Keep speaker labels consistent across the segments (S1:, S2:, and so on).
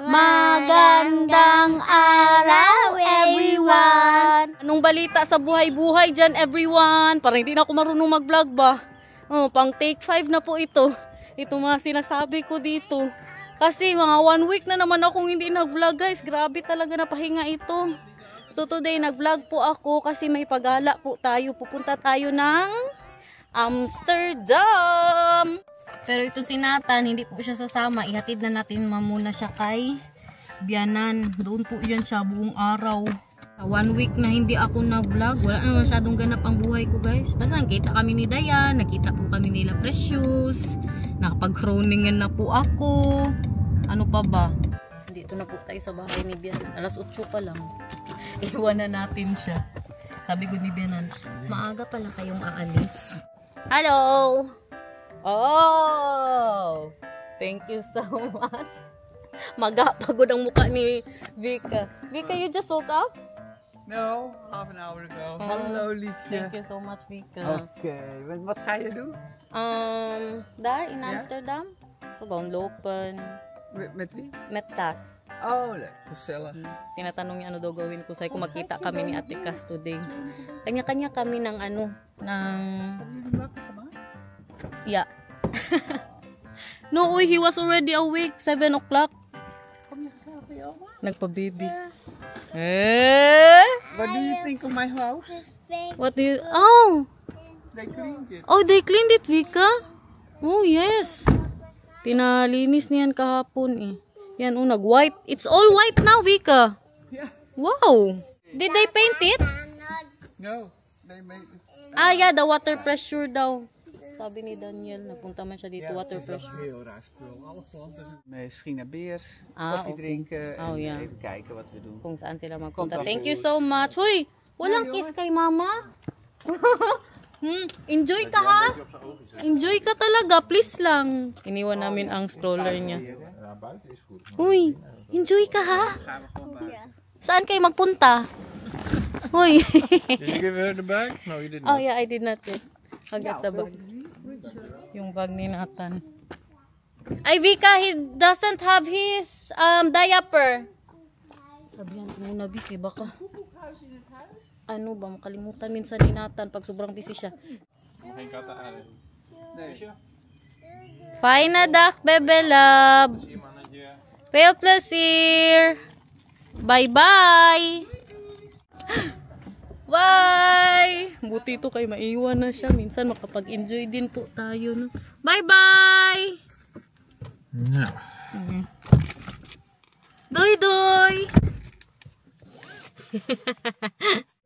S1: Magandang araw, everyone! Anong balita sa buhay-buhay dyan, everyone? Parang hindi na ako marunong mag-vlog ba? Oh, pang take 5 na po ito. Ito mga sinasabi ko dito. Kasi mga 1 week na naman akong hindi nag-vlog, guys. Grabe talaga na pahinga ito. So today, nag-vlog po ako kasi may pagala po tayo. Pupunta tayo ng Amsterdam! Pero ito si Nathan, hindi po siya sasama. Ihatid na natin muna siya kay Bianan. Doon po yan siya buong araw. 1 week na hindi ako nag-vlog. Wala na masyadong ganap ang buhay ko, guys. Basta nakita kami ni Dayan, nakita po kami nila Precious. Nakapag-chroningan na po ako. Ano pa ba? Dito na po tayo sa bahay ni Bianan. Alas 8 pa lang. Iwan na natin siya. Sabi ko ni Bianan, maaga pala kayong aalis. Hello! Oh! Thank you so much. Magapagod ang mukha ni Vika. Vika, you just woke up?
S2: No, half an hour ago. Hallo liefje.
S1: Thank you so much, Vika.
S2: Oké, wat ga je doen?
S1: Daar in Amsterdam. Gewoon lopen.
S2: Met wie?
S1: Met Cas.
S2: Oh, leuk. Gezellig.
S1: Tinatanong niya ano daw gawin ko. Sabi ko magkita kami ni Ate Cas today. Kanya-kanya kami ng ano, ng... Yeah. No, he was already awake. 7 o'clock. Nagpa-baby. Eh?
S2: What do you think of my house?
S1: What do you... Oh!
S2: They cleaned it.
S1: Oh, they cleaned it, Vika? Oh, yes. Pinalinis niyan kahapon eh. Yan, oh, nag-white. It's all white now, Vika.
S2: Yeah.
S1: Wow! Did they paint it?
S2: No, they made it.
S1: Ah, yeah, the water pressure daw. Sabi ni Daniel, napunta man siya dito, water pressure.
S2: Heel raar spul. Alle planten. Misschien naar Beers,
S1: Ah,
S2: koffie
S1: okay.
S2: drinken en
S1: ja.
S2: even kijken wat we doen.
S1: Kung saan sila magpunta.
S2: Komt
S1: Thank
S2: wel
S1: you
S2: goed.
S1: so much. Hoy! Walang kiss kay mama. Enjoy ka ha? Enjoy ka talaga, please lang. Iniwan namin ang stroller niya. Uy, enjoy ka ha?
S2: Gaan we gewoon buiten.
S1: Saan kayo magpunta? Uy.
S3: Did you give her the bag? No, you didn't.
S1: Oh yeah, I did not yet. I got the bag. Yung bag ni Nathan. Ay, Vika, he doesn't have his diaper. Sabihan ko muna, Vika, baka ano ba, makalimutan minsan ni Nathan pag sobrang busy siya.
S3: Geen katten aan.
S2: Nee.
S1: Fijne dag, bebe love.
S3: Zie je mannetje.
S1: Veel plezier. Bye-bye. Bye! Buti ito kay maiwan na siya. Minsan makapag-enjoy din po tayo. No? Bye-bye!
S3: Nou.
S1: Doy-doy!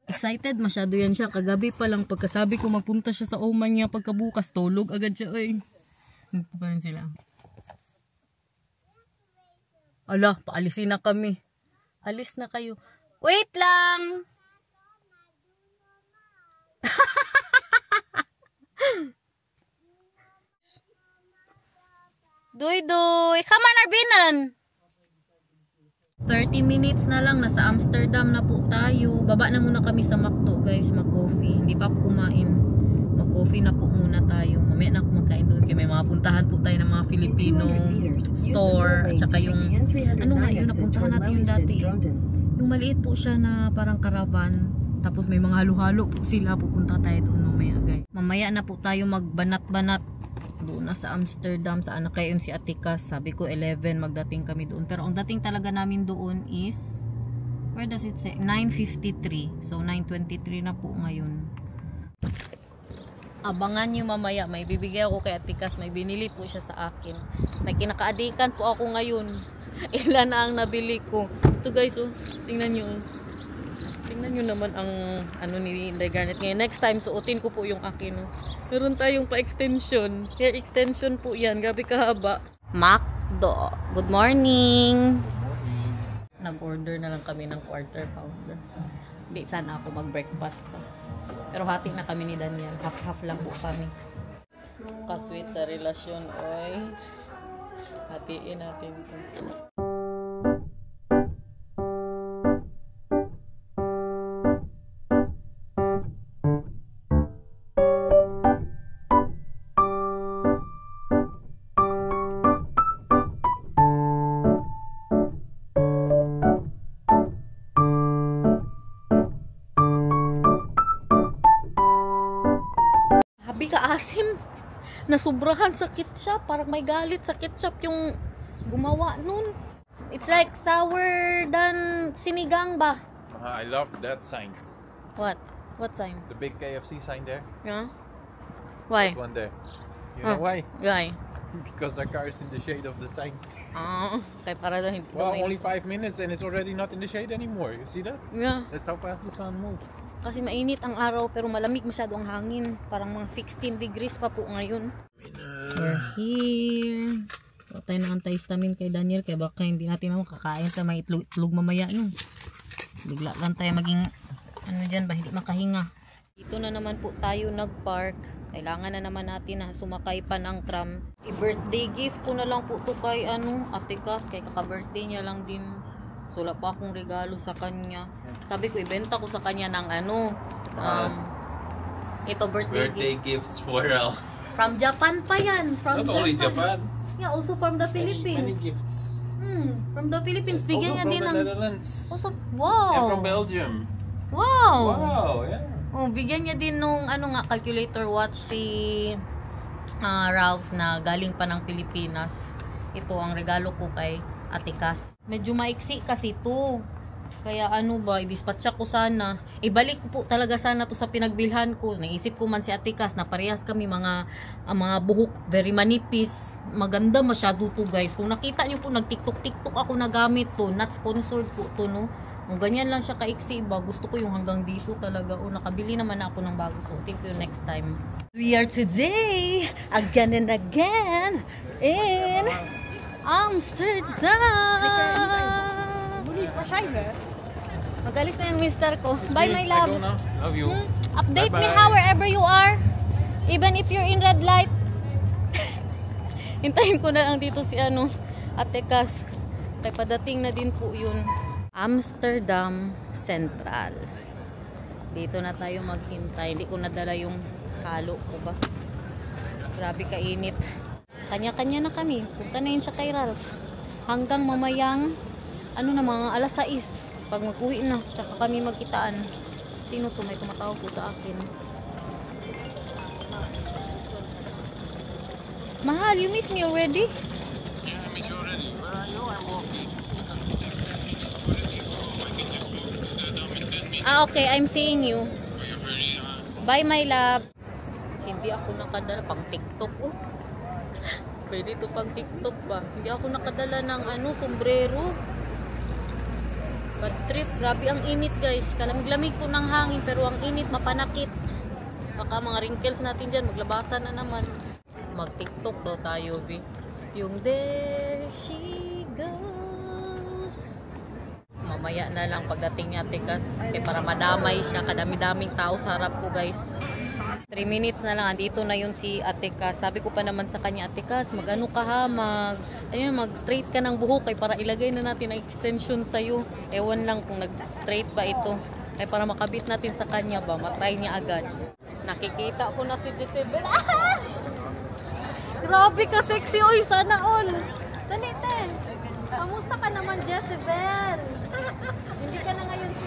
S1: Excited masyado yan siya. Kagabi pa lang pagkasabi ko magpunta siya sa Oman niya. Pagkabukas, tulog agad siya. Ay. Nandito pa rin sila. Ala, paalisin na kami. Alis na kayo. Wait lang! Doy-doy! Come on, Arbinan! 30 minutes na lang. Nasa Amsterdam na po tayo. Baba na muna kami sa McDo, guys. Mag-coffee. Hindi pa ako kumain. Mag-coffee na po muna tayo. Mamaya na ako magkain doon. Kaya may mga puntahan po tayo ng mga Filipino store. At saka yung... Ano nga yun? Napuntahan natin yung dati. Yung maliit po siya na parang caravan. Tapos may mga halo-halo po sila. Pupunta tayo doon mamaya, guys. Mamaya na po tayo magbanat-banat doon na sa Amsterdam. Saan na kayo si Ate Cas? Sabi ko 11 magdating kami doon. Pero ang dating talaga namin doon is, where does it say? 9:53. So 9:23 na po ngayon. Abangan nyo mamaya. May bibigay ako kay Ate Cas. May binili po siya sa akin. May kinakaadikan po ako ngayon. Ilan na ang nabili ko. Ito guys, oh. Tingnan nyo. Oh. Tingnan nyo naman ang ano ni Inday Garnet ngayon. Next time, suotin ko po yung akin. Oh. Meron tayong pa-extension. Hair extension po yan. Grabe kahaba. McDo. Good morning. Nag-order na lang kami ng quarter pounder. Hindi sana ako mag-breakfast. Pero hati na kami ni Daniel. Half-half lang po kami. Kasweet sa relasyon. Oy. Hatiin natin ito. maasim. Nasubrahan sa ketchup. Parang may galit sa ketchup yung gumawa nun. It's like sour than sinigang ba?
S3: I love that sign.
S1: What? What sign?
S3: The big KFC sign there.
S1: Yeah? Why?
S3: That one there. You know why?
S1: Why?
S3: Because our car is in the shade of the sign.
S1: Kaya para daw hindi
S3: Well,
S1: daw
S3: only 5 minutes and it's already not in the shade anymore. You see that?
S1: Yeah.
S3: That's how fast the sun moves.
S1: Kasi mainit ang araw pero malamig masyado ang hangin. Parang mga 16 degrees pa po ngayon. We're here. So, tayo ng antihistamine kay Daniel kaya baka hindi natin naman kakain sa may itlog mamaya. No? Bigla lang tayo maging ano dyan ba, hindi makahinga. Dito na naman po tayo nag-park. Kailangan na naman natin na sumakay pa ng tram. I-birthday gift ko na lang po to kay Ate Cas. Kay kaka-birthday niya lang din. So, wala pa akong regalo sa kanya. Sabi ko, ibenta ko sa kanya ng ito birthday gift.
S3: gifts for Ralph.
S1: From Japan pa yan. From
S3: Not only Japan.
S1: Yeah, also from the Philippines.
S3: Many gifts.
S1: From the Philippines. Bigyan niya
S3: Also from
S1: din
S3: the
S1: ng...
S3: Netherlands.
S1: Also, wow.
S3: And from Belgium.
S1: Wow.
S3: Wow, yeah.
S1: Oh, bigyan niya din nung calculator watch si Ralph na galing pa ng Pilipinas. Ito ang regalo ko kay Ate Cas. Medyo maiksi kasi to. Kaya i-dispatcha ko sana. Ibalik ko po talaga sana to sa pinagbilhan ko. Naisip ko man si Ate Cas na parehas kami mga buhok very manipis. Maganda masyado to guys. Kung nakita niyo po nag-tiktok ako na gamit to. Not sponsored po to no. Kung ganyan lang siya kaiksi ba, gusto ko yung hanggang dito talaga. O nakabili naman ako ng bago. So thank you next time. We are today again and again in Amsterdam. Magalit na yung mister ko. Bye my
S3: I
S1: love.
S3: go now. Love you.
S1: Update me
S3: Bye-bye.
S1: how wherever you are. Even if you're in red light. Hintayin ko na lang dito si Ate Cas. Kaya padating na din po yun. Amsterdam Central. Dito na tayo maghintay. Hindi ko nadala yung halo ko ba. Grabe kainit. Kanya-kanya na kami. Punta na yun siya kay Ralph. Hanggang mamayang mga alas 6. Pag mag-uwi na, tsaka kami magkitaan. Sino to? May tumatawag po sa akin. Mahal, you miss me already?
S3: Yeah, I miss you already. Where are you? I'm walking.
S1: Okay, I'm seeing you. Bye my love. Hindi ako nakadala pang TikTok. Pwede to pang TikTok ba? Hindi ako nakadala ng sombrero. Bad trip. Grabe ang init guys. Kalamig-lamig po ng hangin pero ang init mapanakit. Baka mga wrinkles natin dyan maglabasan na naman. Mag TikTok daw tayo bi. Yung there she goes. Mamaya na lang pagdating ni Ate Cas. Para madamay siya. Kadami-daming tao sa harap ko guys. 3 minutes na lang, andito na yun si Ate Cas. Sabi ko pa naman sa kanya, Ate Cas, mag-ano ka ha, mag-straight ka ng buhok kay para ilagay na natin ang extension sa'yo. Ewan lang kung nag-straight ba ito. Ay para makabit natin sa kanya ba, matry niya agad. Nakikita ko na si Jezebel. Ah! Grabe ka sexy, oy, sana all. Tanite, kamusta ka naman Jezebel? Hindi ka na ngayon si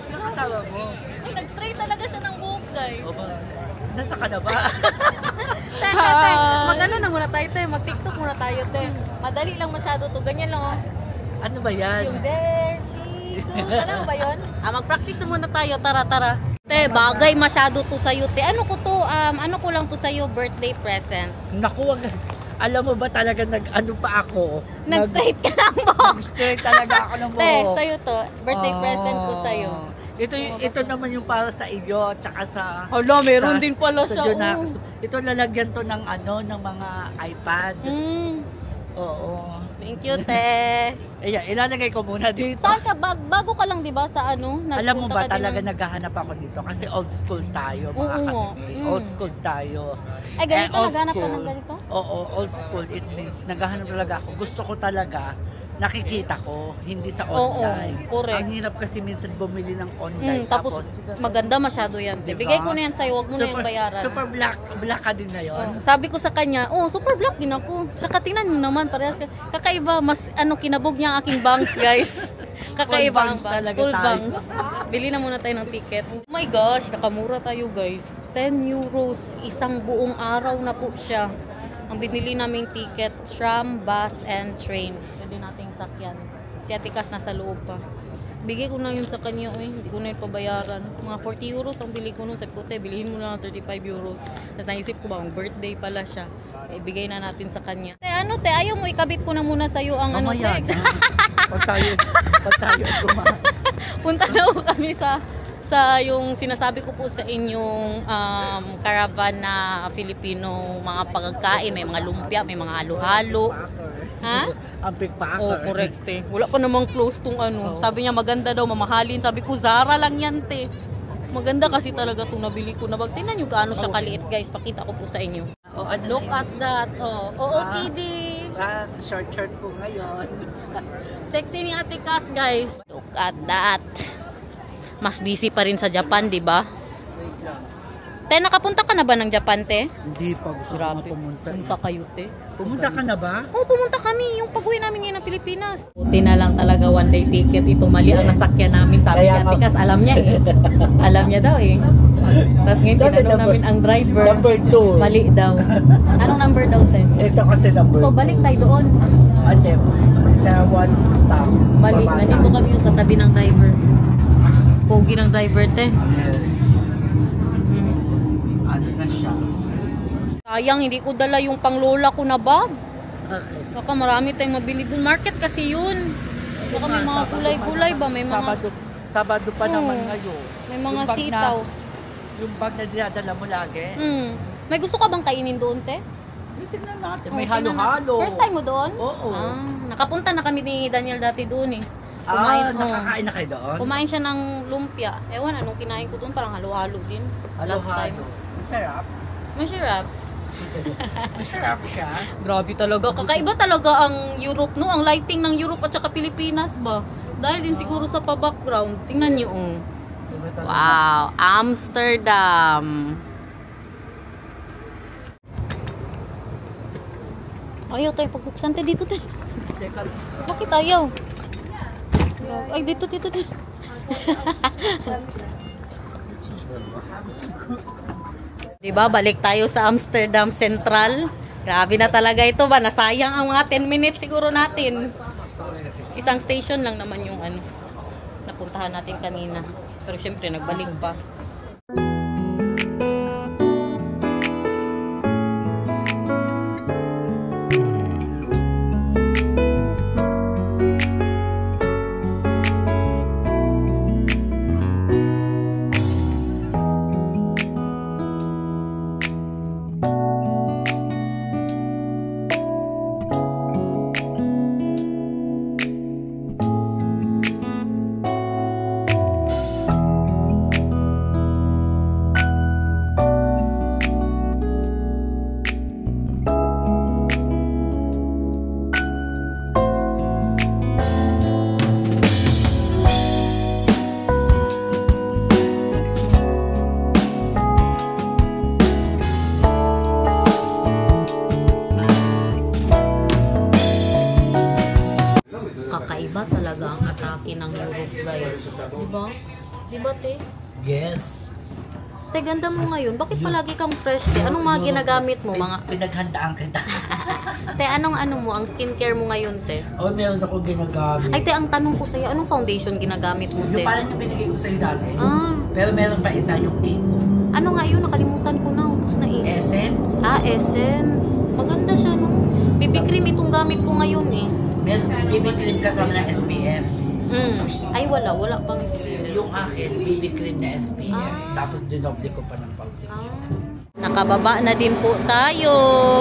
S2: Nakatawa mo.
S1: Ay, nag-straight talaga siya ng buhok, guys.
S2: O ba? Nasa ka na ba?
S1: Te, mag-ano na muna tayo, te. Mag-TikTok muna tayo, te. Madali lang masyado to. Ganyan lang, oh.
S2: Ano ba yan?
S1: Yung there she goes. Alam mo ba yun? Mag-practice na muna tayo. Tara. Te, bagay masyado to sa'yo, te. Ano ko to? Ano ko lang to sa'yo? Birthday present.
S2: Naku, alam mo ba talaga ano pa ako?
S1: Nag-straight ka ng buhok.
S2: Nag-straight talaga ako ng buhok.
S1: Te, sa'yo to. Birthday present ko sa'yo.
S2: Ito naman yung para sa iyo, tsaka sa...
S1: Hala, meron din pala siya.
S2: Ito lalagyan to ng ng mga iPad. Oo.
S1: Thank you, te.
S2: Ayan, ilalagay ko muna dito.
S1: Saan ka? Bago ka lang, di ba, sa
S2: Alam mo ba, talaga naghahanap ako dito kasi old school tayo, mga kapatid. Old school tayo.
S1: Ay, ganito, naghahanap ka ng ganito?
S2: Oo, old school. It means, naghahanap talaga ako. Gusto ko talaga, nakikita ko, hindi sa online.
S1: Oo, correct.
S2: Ang hirap kasi minsan bumili ng online.
S1: Tapos, maganda masyado yan.
S2: Diba?
S1: Bigay ko na yan sa'yo, wag mo na yung bayaran.
S2: Super black ka din na yun.
S1: Sabi ko sa kanya, super black din ako. Saka tingnan mo naman, parehas kakaiba, mas kinabog niya ang aking bangs, guys. Kakaiba ang bangs. Full bangs. Bili na muna tayo ng ticket. Oh my gosh, nakamura tayo guys. 10 euros. Isang buong araw na po siya. Ang binili naming ticket, tram, bus, and train. Pwede nating sakyan. Si Ate Cas nasa loob pa. Bigay ko na yun sa kanya, hindi ko na yun pabayaran. Mga 40 euros ang bili ko nun. Sabi ko, te, bilihin mo na ng 35 euros. Tapos naisip ko ba, birthday pala siya. Ibigay na natin sa kanya. Te, ayaw mo ikabit ko na muna sa'yo ang
S2: Mamaya,
S1: te.
S2: pag tayo kumain.
S1: Punta na po kami sa yung sinasabi ko po sa inyong caravan na Filipino mga pagkain. May mga lumpia, may mga halo-halo. Ha?
S2: Ang pickpacker.
S1: Oh, correct eh. Wala pa namang close tong ano. Sabi niya maganda daw, mamahalin. Sabi ko, Zara lang yan te. Maganda kasi talaga itong nabili ko na bag. Tingnan nyo gaano siya kaliit guys. Pakita ko po sa inyo. Look at that. OOTD.
S2: Short po ngayon.
S1: Sexy ni Ate Cas guys. Look at that. Mas busy pa rin sa Japan, di ba?
S2: Wait lang.
S1: Te, nakapunta ka na ba ng Japan, te?
S2: Hindi pa gusto ko
S1: Grabe.
S2: pumunta.
S1: Punta kayo, te.
S2: Pumunta ka na ba?
S1: Oo, pumunta kami. Yung pag-uwi namin ngayon ng Pilipinas. Buti na lang talaga one day ticket. Ito mali ang nasakyan namin. Sabi ni
S2: Kaya
S1: Ate Cas, alam niya eh. Alam niya daw eh. Tapos ngayon, tinanong namin ang driver.
S2: Number 2.
S1: Mali daw. Anong number daw, te?
S2: Ito kasi number
S1: So, balik tayo doon.
S2: Ate, sa one stop.
S1: Mali.
S2: Baba
S1: Nandito kami yung sa tabi ng driver. Pogi ng driver, te.
S2: Yes. Ano na siya?
S1: Sayang, hindi ko dala yung panglola ko na bag.
S2: Okay.
S1: Baka marami tayong mabili doon. Market kasi yun. Baka may mga gulay-gulay ba? May mga...
S2: Sabado pa naman ngayon.
S1: May mga
S2: Yung bag
S1: sitaw.
S2: Yung bag na dinadala mo lagi.
S1: May gusto ka bang kainin doon, te?
S2: Tingnan natin.
S1: Oh,
S2: May
S1: tingnan
S2: halo-halo.
S1: na. First time mo doon?
S2: Oo.
S1: Nakapunta na kami ni Daniel dati doon eh.
S2: Nakakain na kayo doon?
S1: Kumain siya ng lumpia. Ewan, anong kinain ko doon? Parang halo-halo din. Last time.
S2: Masarap.
S1: Masarap.
S2: Masarap siya.
S1: Grabe talaga. Kakaiba talaga ang Europe, no? Ang lighting ng Europe at saka Pilipinas ba? Dahil din siguro sa pa-background. Tingnan niyo, oh. Wow, Amsterdam. Ayaw tayo pagbuksan. Te, dito tayo. Bakit ayaw? Ay, dito. Diba, balik tayo sa Amsterdam Central. Grabe na talaga ito ba? Nasayang ang mga 10 minutes siguro natin. Isang station lang naman yung ano, napuntahan natin kanina. Pero syempre, nagbalik pa. Kakaiba talaga ang atake ng Europe, guys. Diba? Diba, te?
S2: Yes.
S1: Te, ganda mo ngayon. Bakit palagi kang fresh, te? Anong mga ginagamit mo?
S2: Pinaghandaan kita.
S1: Te, anong mo? Ang skincare mo ngayon, te?
S2: Oh, meron ako ginagamit.
S1: Ay, te, ang tanong ko sa'yo, anong foundation ginagamit mo, te?
S2: Yung parang yung binigay ko sa'yo dati.
S1: Ah.
S2: Pero meron pa isa yung Kiko.
S1: Ano nga yun? Nakalimutan ko na. Ubus na eh.
S2: Essence.
S1: Essence. Maganda siya, no? BB cream itong gamit ko ngayon, eh.
S2: Meron, BB cream kasama ng SPF.
S1: Ay, wala pang SPF.
S2: Yung akin, BB cream na SPF. Tapos dinoble ko pa ng powder.
S1: Nakababa na din po tayo.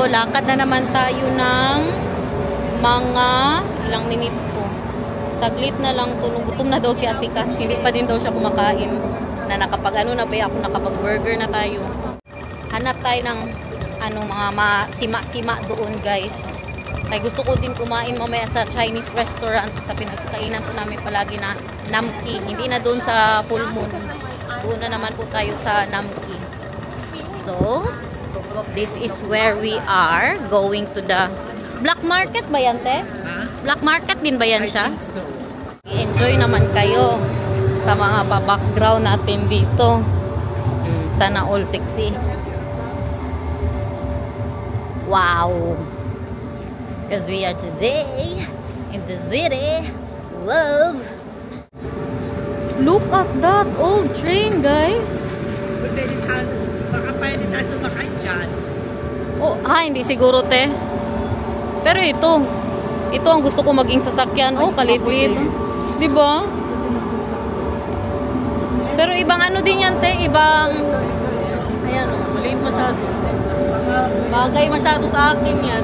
S1: Lakad na naman tayo ng mga ilang minutes po. Saglit na lang to. Gutom na daw si Ate Cas. Hindi pa din daw siya kumakain. Na nakapag-burger na tayo. Hanap tayo ng mga sima-sima doon, guys. Kaya gusto ko din kumain mamaya sa Chinese restaurant. Sa pinagkainan po namin palagi na Namki. Hindi na doon sa Full Moon. Doon na naman po tayo sa Namki. So, this is where we are going to the black market ba yan, te? Black market din ba yan siya?
S2: So,
S1: I-enjoy naman kayo sa mga pa-background natin dito. Sana all sexy. Wow! Because we are today in the city. Love! Look at that old train, guys!
S2: Baka pwede tayo sumakay dyan.
S1: Oh, hindi siguro, te. Pero ito ang gusto ko maging sasakyan. Oh, kalit-lit. Diba? Pero ibang ano din yan, te. Ibang, ayan, maliit masyado. Bagay masyado sa akin yan.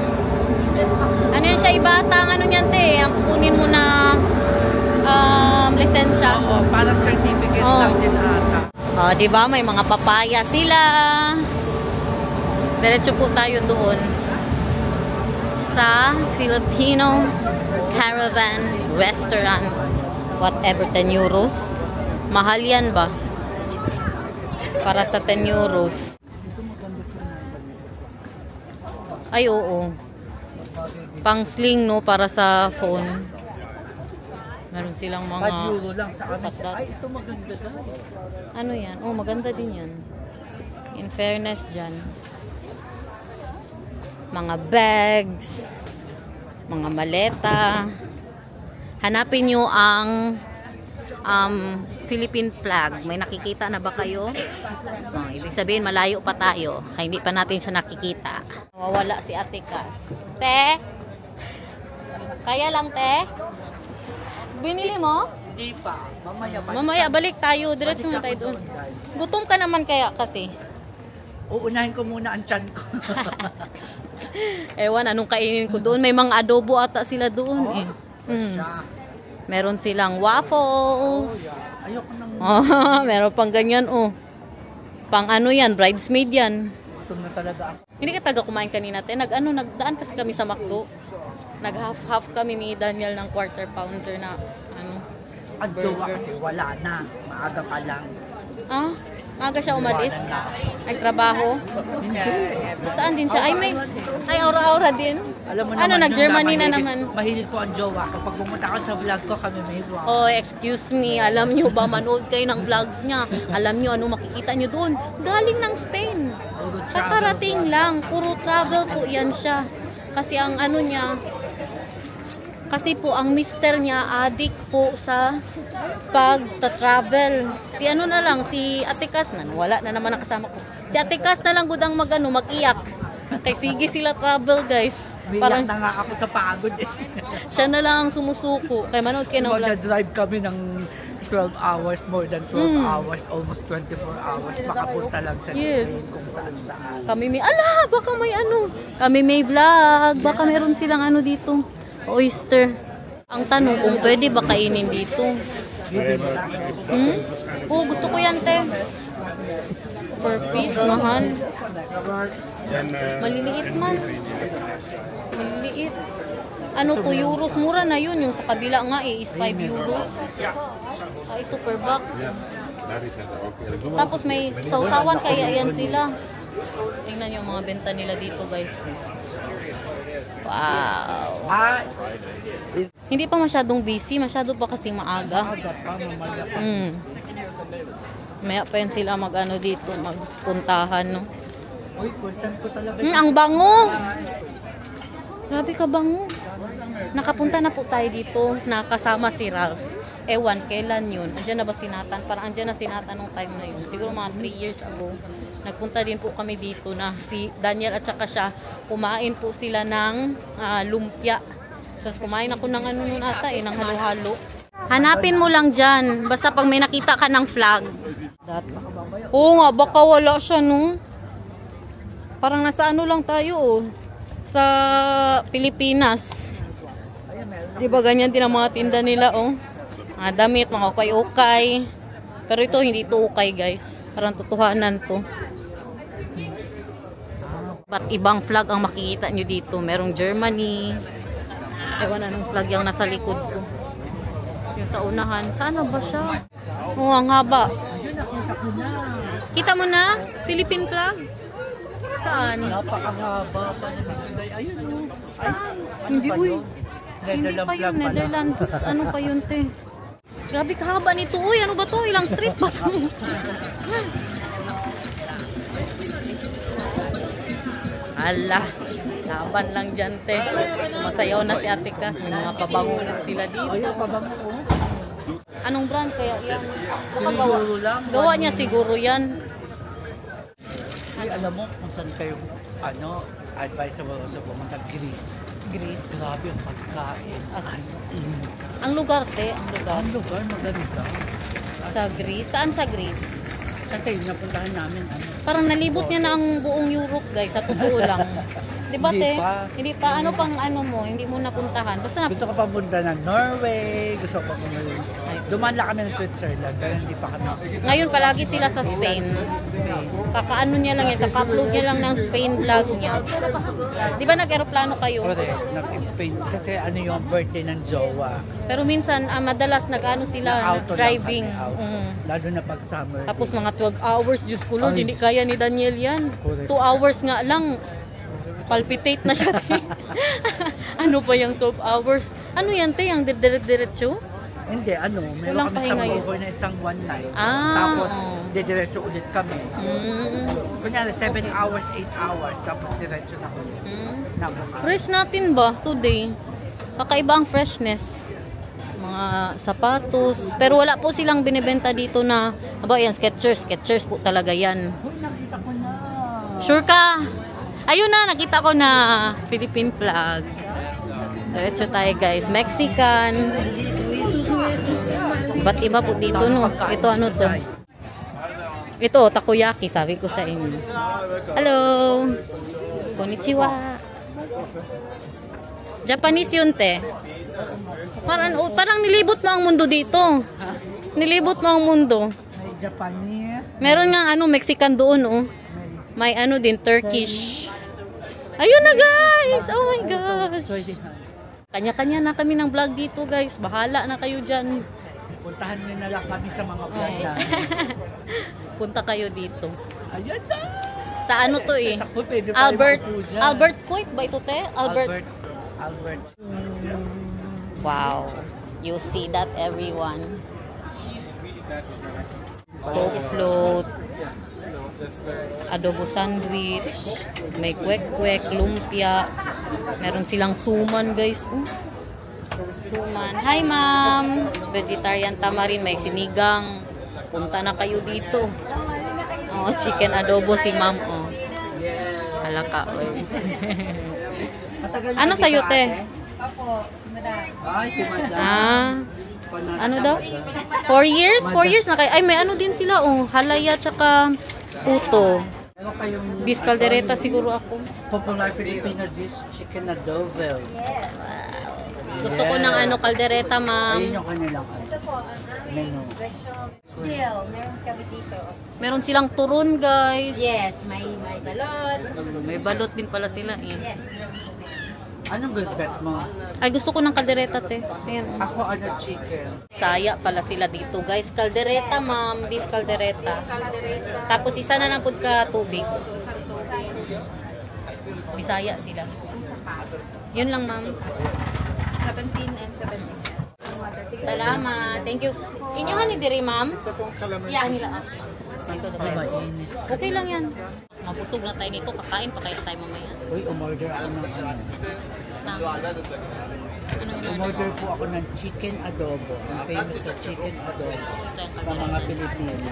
S1: Ano yan siya, iba ata ang ano niyan, te. Ang kunin mo na lisensya.
S2: Oo, parang certificate lang din ata.
S1: Oh, diba? May mga papaya sila. Diretso po tayo doon sa Filipino Caravan Restaurant. Whatever, 10 euros. Mahal yan ba? Para sa 10 euros. Ay, oo. Pang sling, no? Para sa phone. Meron silang mga
S2: 5 euro lang sa amin.
S1: patdat.
S2: Ay, ito maganda na.
S1: Ano yan? Oh, maganda din yan. In fairness dyan. Mga bags. Mga maleta. Hanapin nyo ang Philippine flag. May nakikita na ba kayo? Oh, ibig sabihin, malayo pa tayo. Ay, hindi pa natin siya nakikita. Nawawala si Ate Cass. Te? Kaya lang, te? Binili mo?
S2: Hindi pa. Mamaya pa.
S1: Mamaya, balik tayo. Diretso na tayo doon. Gutom ka naman kaya kasi.
S2: Uunahin ko muna ang tiyan ko.
S1: Ewan, anong kainin ko doon? May mga adobo ata sila doon. Eh.
S2: Siya.
S1: Meron silang waffles.
S2: Ayoko nang...
S1: Meron pang ganyan, oh. Pang ano yan, bridesmaid yan.
S2: Gutom na talaga ako.
S1: Hindi ka taga kumain kanina, te. Nagdaan kasi kami sa McDo. Nag-half kami ni Daniel ng quarter pounder na ano.
S2: Ang jowa kasi wala na. Maaga pa lang.
S1: Ah, maaga siya umalis. Nagtrabaho. Saan din siya? Ay, aura-aura din.
S2: Alam mo
S1: Ano,
S2: naman,
S1: nag-Germany na
S2: mahilig-
S1: naman.
S2: Mahilig po ang jowa. Kapag pumunta ka sa vlog ko, kami may vlog.
S1: Oh, excuse me. Alam nyo ba, manood kayo ng vlogs niya. Alam nyo, ano makikita nyo doon? Galing ng Spain. Kakarating lang. Puro travel po yan siya. Kasi ang ano niya, kasi po ang mister niya, addict po sa pag-travel. Si ano na lang, si Ate Cass na, wala na naman nakasama ko. Si Ate Cass na lang gudang mag-iyak. Kaya sige sila travel, guys.
S2: Parang na nga ako sa pagod eh.
S1: Siya na lang ang sumusuko. Kaya manood kayo ng vlog.
S2: Mag-drive kami ng 12 hours, more than 12 hours, almost 24 hours, makapunta lang sa train kung saan.
S1: Kami baka may ano. Kami may vlog. Baka meron silang ano dito. Oyster. Ang tanong kung pwede ba kainin dito. Oo, gusto ko yan, te. Per piece, mahal. Maliliit man. Maliliit. Ano, 2 euros. Mura na yun. Yung sa kabila nga is 5 euros. Ito per box. Tapos may sausawan kaya yan sila. Tingnan yung mga benta nila dito, guys. Wow. Hindi pa masyadong busy. Masyado pa kasing maaga. Maya pa yan sila mag-ano dito. Magpuntahan, no?
S2: Uy, puntan ko talaga.
S1: Ang bango! Grabe ka bango. Nakapunta na po tayo dito. Nakasama si Ralph. Ewan, kailan yun? Andiyan na ba si Nathan? Parang andyan na si Nathan nung time na yun. Siguro mga 3 years ago. Nagpunta din po kami dito na si Daniel at saka siya. Kumain po sila ng lumpia. Tapos kumain ako ng ano nun ata ng halo-halo. Hanapin mo lang dyan. Basta pag may nakita ka ng flag. Oo nga, baka wala siya no. Parang nasa ano lang tayo oh. Sa Pilipinas. Diba ganyan din ang mga tinda nila oh. Mga damit, mga ukay-ukay. Pero ito hindi to ukay guys. Parang totohanan to. Ba't ibang flag ang makikita nyo dito? Merong Germany. Ewan anong flag yung nasa likod ko. Yung sa unahan. Saan ba siya? Oo, ang haba. Kita mo na? Philippine flag? Saan?
S2: Napakahaba pa na. Ayun o.
S1: Saan? Hindi, uy. Hindi pa yun. Netherlands. Ano pa yun, te? Grabe kahaba nito. Uy, ano ba to? Ilang street ba to? Ala, laban lang dyan, te. Sumasayaw na si Ate Cas. May mga pabango sila dito. Anong brand kaya yan? Baka gawa niya siguro yan.
S2: Ay, alam mo kung saan kayo, advisable sa pumunta, Greece.
S1: Greece.
S2: Grabe ang pagkain.
S1: Ang lugar, te. Ang lugar.
S2: Ang lugar, maganda.
S1: Sa Greece. Saan sa Greece?
S2: Kasi napuntahan namin,
S1: Parang nalibot niya na ang buong Europe, guys. Sa totoo lang. Di ba, te?
S2: Hindi pa.
S1: Hindi pa. Ano pang ano mo? Hindi mo napuntahan. Basta
S2: Gusto ko papunta ng Norway, gusto ko pumunta. Dumaan lang kami ng Switzerland, pero hindi pa kami.
S1: ngayon palagi sila sa Spain. Kakaano niya lang yan. Kaka-upload niya lang ng Spain vlog niya. Di ba nag-aeroplano kayo?
S2: Correct, nag-Spain. Kasi ano yung birthday ng jowa.
S1: Pero minsan, madalas nag-ano sila,
S2: Auto lang
S1: driving.
S2: kami, auto. Lalo na pag summer.
S1: Tapos mga 12 hours, Diyos ko Lord,
S2: Ay.
S1: hindi kaya ni Daniel yan.
S2: Correct.
S1: 2 hours nga lang, palpitate na siya. Ano pa yung 12 hours? Ano yan, te? Yung diretso?
S2: Hindi, meron
S1: Walang
S2: kami
S1: pahinga yun.
S2: over na isang one night.
S1: Ah,
S2: Tapos,
S1: oo.
S2: didiretso ulit kami.
S1: Mm.
S2: Kunyari, 7 hours, 8 hours, tapos diretso na ulit.
S1: Mm.
S2: Nabuka.
S1: Fresh natin ba today? Kakaiba ang freshness. Mga sapatos. Pero wala po silang binibenta dito na, yan, Skechers. Skechers po talaga yan.
S2: Uy, nakita ko na.
S1: Sure ka? Ayun na, nakita ko na. Philippine flag. Diretso tayo, guys. Mexican. Ba't iba po dito, no? Ito, ano to? Ito, takoyaki, sabi ko sa inyo. Hello! Konnichiwa! Japanese yun, te. Parang nilibot mo ang mundo dito. Nilibot mo ang mundo.
S2: May Japanese.
S1: Meron nga Mexican doon, oh. May din, Turkish. Ayun na, guys! Oh my gosh! Kanya-kanya na kami ng vlog dito, guys. Bahala na kayo dyan.
S2: Puntahan nyo na lang kami sa mga vlog namin.
S1: Punta kayo dito.
S2: Ayan na!
S1: Sa ano to eh?
S2: Takbo, pwede pa
S1: Albert.
S2: rin dyan.
S1: Albert Point ba ito, te? Albert.
S2: Albert.
S1: Wow. You see that, everyone. Coke float. Adobo sandwich. May kwek-kwek, lumpia. Meron silang suman, guys. Suman. Hi, ma'am. Vegetarian tamarin. May sinigang. Punta na kayo dito. Oh, chicken adobo si ma'am. Oh. Halaka. Ano sa'yo, te?
S2: Ay, si madam.
S1: Ano daw? 4 years? 4 years na kayo. Ay, may ano din sila, oh. Halaya tsaka puto.
S2: Ano kayong
S1: Beef caldereta siguro ako.
S2: popular Filipino dish, chicken adobo.
S1: Gusto ko ng caldereta,
S2: Ayun
S1: ma'am.
S2: yung kanilang menu.
S4: Still, meron kami dito.
S1: Meron silang turon, guys.
S4: Yes, may balot.
S1: May balot din pala sila, eh.
S4: Yes.
S2: Anong good bet mo?
S1: Ay, gusto ko ng kaldereta, te. Ayan, oh.
S2: Ako chicken.
S1: Saya pala sila dito, guys. Kaldereta, ma'am. Beef kaldereta. Tapos isa na lang po ka tubig. Bisaya sila. Yun lang, ma'am.
S4: 17 and 70.
S1: Salamat. Thank you. Inyuhan ni diri, ma'am? Yan nila. Okay lang yan. Mabusog na tayo nito. Kakain pa kaya tayo mamaya.
S2: Uy, umorder ako ng Umorder po ako ng chicken adobo. Ang famous sa chicken adobo ng mga Pilipino.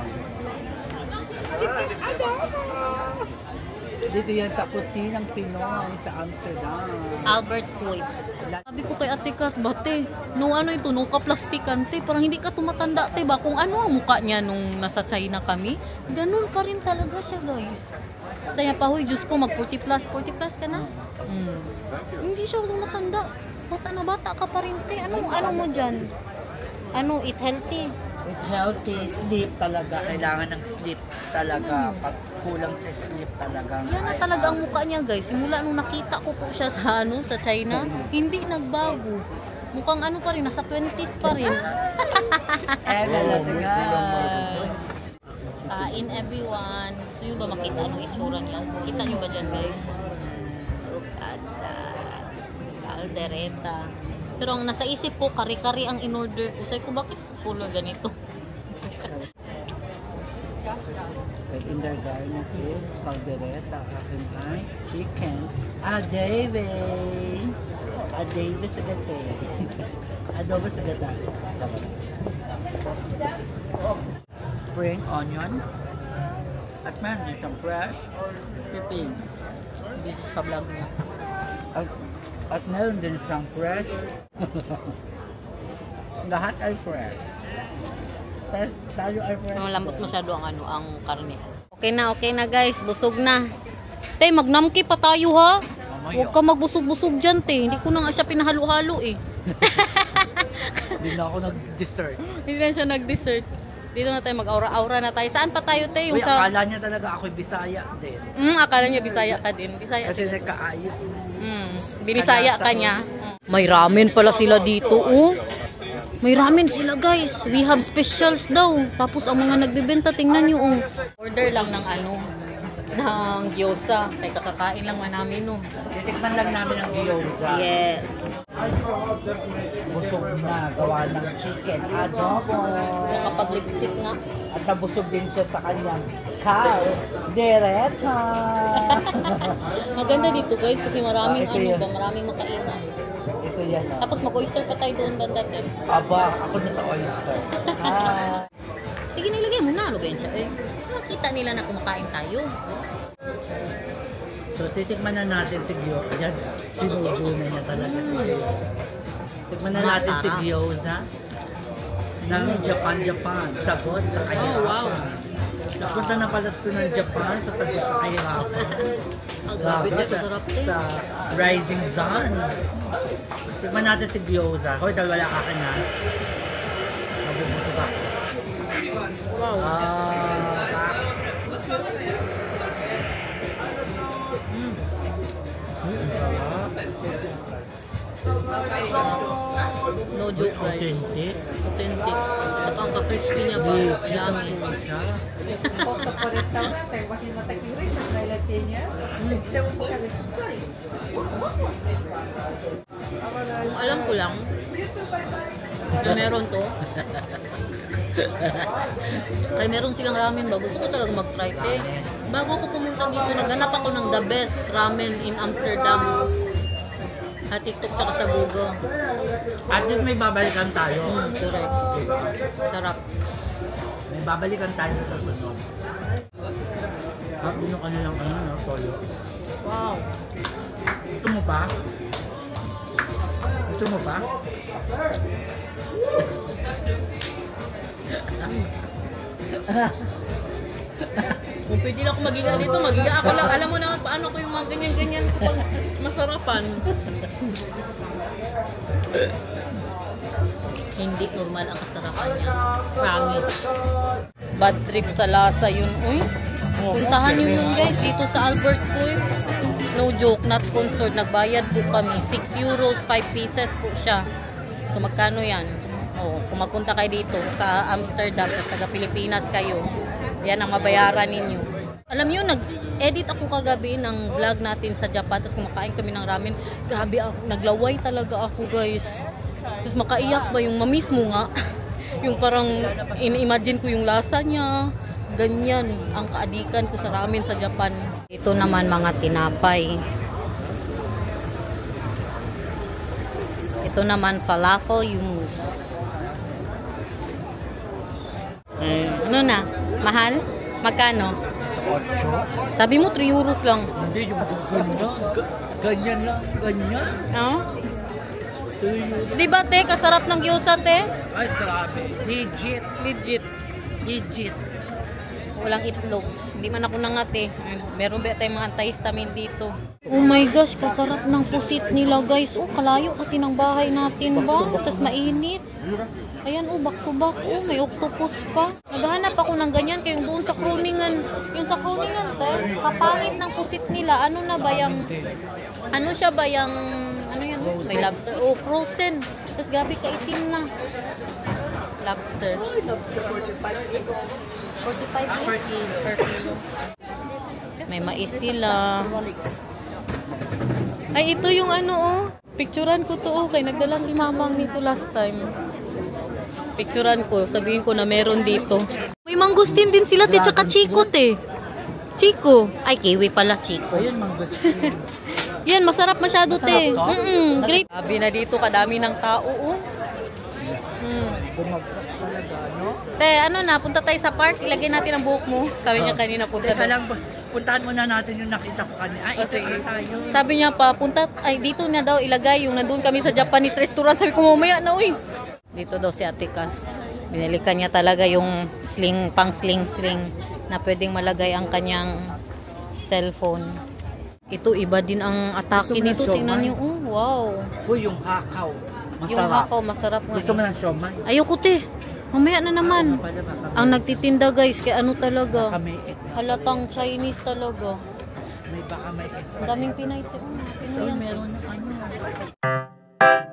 S2: Dito yan sa kusinang Pinoy sa Amsterdam.
S1: Albert Point. Sabi ko kay Ate Cas, bate, nung ito, nung kaplastikan, te, parang hindi ka tumatanda, te, ba? Kung ano ang mukha niya nung nasa China kami, ganun pa rin talaga siya, guys. Saya pa, huy, Diyos ko, mag 40 plus ka na? Hindi siya tumatanda. Bata ka pa rin, te. Ano mo dyan? Eat healthy.
S2: It's healthy, sleep talaga. Kailangan ng sleep talaga. Pag kulang sa sleep talaga.
S1: Yan na talaga ang mukha niya, guys. Simula nung nakita ko po siya sa China, hindi nagbago. Mukhang pa rin, nasa 20s pa rin. Kain everyone. Gusto nyo ba makita anong itsura niya? Kita nyo ba dyan, guys? Kaldereta. Pero ang nasa isip ko, kari-kari ang in-order ko. Sabi ko, bakit pulo ganito?
S2: In their garment is caldereta, akin ay chicken. David! David sa gate. Adobo sa gata. Spring onion. At meron din siyang fresh pipin.
S1: This is sa vlog niya.
S2: At meron din siyang fresh. Lahat ay fresh. Tayo ay fresh.
S1: Malambot masyado ang ang karne. Okay na guys, busog na. Te, magnamki pa tayo ha. Huwag ka magbusog-busog dyan, te. Hindi ko na nga siya pinahalo-halo eh.
S2: Hindi na ako nag-dessert.
S1: Hindi na siya nag-dessert. Dito na tayo, mag-aura-aura na tayo. Saan pa tayo, te? Yung
S2: Uy, akala niya talaga ako'y Bisaya din.
S1: Akala niya Bisaya ka din. Bisaya
S2: Kasi nagkaayos.
S1: Binisaya ka niya. May ramen pala sila dito, oh. May ramen sila, guys. We have specials daw. Tapos ang mga nagbebenta, tingnan nyo, oh. Order lang ng ng gyoza. Kaya kakakain lang man namin, no.
S2: Titikman lang namin ang gyoza.
S1: Yes.
S2: Busog na, gawa ng chicken adobo.
S1: Nakapag-lipstick nga.
S2: At nabusog din siya sa kanyang caldereta.
S1: Maganda dito, guys, kasi maraming
S2: ito yun.
S1: maraming makainan.
S2: Ito yan.
S1: Tapos mag-oyster pa tayo doon banda, te.
S2: Aba, ako na sa oyster.
S1: Sige, nilagay mo na. Ano ba yan siya, eh? Nakita nila na kumakain tayo.
S2: So, titikman na natin si gyoza. Ayan, sinubo na niya talaga. Tikman na natin si gyoza ng Japan. Sagot sa kahirapan.
S1: Oh, wow.
S2: Napunta na pala ito ng Japan sa sagot sa kahirapan.
S1: Grabe dito, sarap din.
S2: Sa Rising Sun. Tikman natin si gyoza. Hoy, dahil wala ka na. Mabubuto ba?
S1: Wow. No joke, guys. Authentic. Saka ang ka-crispy niya pa. Yummy. Kung alam ko lang na meron to. Kaya meron silang ramen ba? Gusto ko talaga mag-try. Bago ako pumunta dito, naghanap ako ng the best ramen in Amsterdam. Sa TikTok tsaka sa Google.
S2: At least may babalikan tayo.
S1: Correct. Sarap.
S2: May babalikan tayo sa susunod. At yung kanilang toyo.
S1: Wow.
S2: Gusto mo pa? Gusto mo pa?
S1: Kung pwede lang ako magiga dito, magiga ako lang. Alam mo naman paano ko yung mga ganyan-ganyan sa pag masarapan. Hindi normal ang kasarapan niya. Promise. Bad trip sa lasa yun. Uy, puntahan niyo yun guys dito sa Albert Pool. No joke, not sponsored. Nagbayad po kami. 6 euros, 5 pieces po siya. So magkano yan? Oh, kung magpunta kayo dito sa Amsterdam, sa taga Pilipinas kayo, yan ang mabayaran ninyo. Alam niyo, nag-edit ako kagabi ng vlog natin sa Japan, tapos kumakain kami ng ramen. Grabe ako, naglaway talaga ako guys. Tapos makaiyak ba yung mamiss mo nga? Yung parang in-imagine ko yung lasa niya. Ganyan ang kaadikan ko sa ramen sa Japan. Ito naman mga tinapay. Ito naman falafel hummus. Ano na? Mahal? Magkano?
S2: Sa 8.
S1: Sabi mo 3 euros lang.
S2: Hindi, yung ganyan. Ganyan lang, ganyan.
S1: No? Di ba te? Kasarap ng gyoza te?
S2: Ay, grabe. Legit.
S1: Legit. Walang itlog. Hindi man ako nangate. Meron ba tayong mga antihistamine dito? Oh my gosh, kasarap ng pusit nila guys. Oh, kalayo kasi ng bahay natin ba? Tapos mainit. Ayan, oh, back to back. Oh, may octopus pa. Naghahanap ako ng ganyan kayong doon sa Kroningen. Yung sa Kroningen, kapangit ng pusit nila. Ano na ba yung... Ano siya ba yung... Ano yan? May lobster. Oh, frozen. Tapos gabi kaitim na. Lobster. 45 per kilo. May mais sila. Ay, ito yung ano, oh. Picturean ko to, kay nagdala si mamang nito last time. Picturean ko, sabihin ko na meron dito. May mangustin din sila, te, tsaka Chico, te. Chico. Ay, kiwi pala, Chico.
S2: Ayun, mangustin.
S1: Yan, masarap masyado, te.
S2: Masarap to?
S1: Great. Sabi na dito, kadami ng tao, oh.
S2: Bumagsak talaga, no?
S1: Te, ano na, punta tayo sa park, ilagay natin ang buhok mo. Sabi niya kanina, punta
S2: Teka
S1: daw.
S2: lang, puntahan muna natin yung nakita ko kanina. Ay,
S1: O,
S2: ito
S1: sige.
S2: na tayo.
S1: Sabi niya pa, punta, ay dito na daw ilagay yung nandun kami sa Japanese restaurant. Sabi ko, mamaya na, uy. Dito daw si Ate Cas. Binilikan niya talaga yung sling, pang sling-sling na pwedeng malagay ang kanyang cellphone. Ito, iba din ang atake
S2: Gusto mo ng
S1: nito. Tingnan
S2: siomay?
S1: niyo, oh, wow.
S2: Uy, yung hakaw. Masarap.
S1: Yung hakaw, masarap nga.
S2: Gusto mo ng siomay?
S1: Ayoko, te. Mamaya na naman.
S2: Ano pala, baka may-
S1: Ang nagtitinda, guys, kaya ano
S2: Baka
S1: talaga.
S2: may
S1: Halatang Chinese talaga.
S2: may baka may
S1: Ang daming Pinay, te. Oh, Pinoy
S2: Uy,
S1: yan.
S2: meron na ano.